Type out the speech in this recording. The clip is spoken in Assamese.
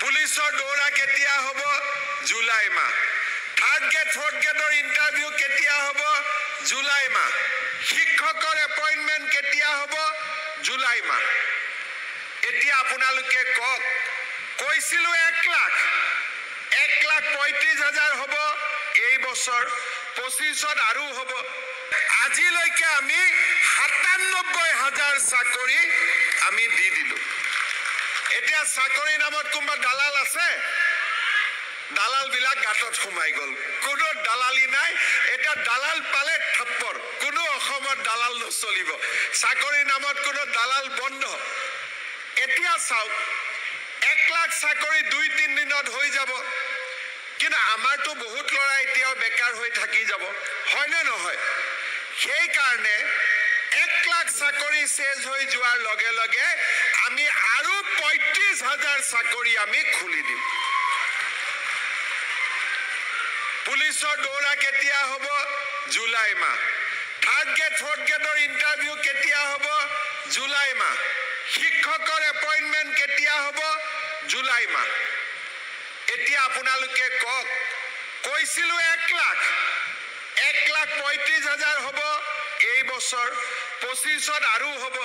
পুলিচৰ দৌৰা কেতিয়া হ'ব? জুলাই মাহ। থাৰ্ড গ্ৰেড ফৰ্থ গ্ৰেডৰ ইণ্টাৰভিউ কেতিয়া হ'ব? জুলাই মাহ। শিক্ষকৰ এপইণ্টমেণ্ট কেতিয়া হ'ব? জুলাই মাহ। এতিয়া আপোনালোকে কওক, কৈছিলোঁ 1,35,000 হ'ব এই বছৰ, 25ত আৰু হ'ব। আজিলৈকে আমি 97,000 চাকৰি আমি দি দিলোঁ। এতিয়া চাকৰিৰ নামত কোনোবা দালাল আছে? দালালবিলাক গাঁতত সোমাই গ'ল, কোনো দালালি নাই। এতিয়া দালাল পালে থাপ্পৰ, কোনো অসমত দালাল নচলিব। চাকৰিৰ নামত কোনো দালাল বন্ধ। এতিয়া চাওক, 1 লাখ চাকৰি 2-3 দিনত হৈ যাব, কিন্তু আমাৰতো বহুত ল'ৰা এতিয়াও বেকাৰ হৈ থাকি যাব, হয়নে নহয়? সেইকাৰণে 1 লাখ চাকৰি চেজ হৈ যোৱাৰ লগে লগে আমি আৰু 35,000 চাকৰি আমি খুলি দিম। পুলিচৰ দৌৰা কেতিয়া হ'ব? জুলাই মাহ। থাৰ্ড গ্ৰেড ফৰ্থ গ্ৰেডৰ ইণ্টাৰভিউ কেতিয়া হ'ব? জুলাই মাহ। শিক্ষকৰ এপইণ্টমেণ্ট কেতিয়া হ'ব? জুলাই মাহ। এতিয়া আপোনালোকে কওক, কৈছিলোঁ 1,35,000 হ'ব এই বছৰ, 25ত আৰু হ'ব।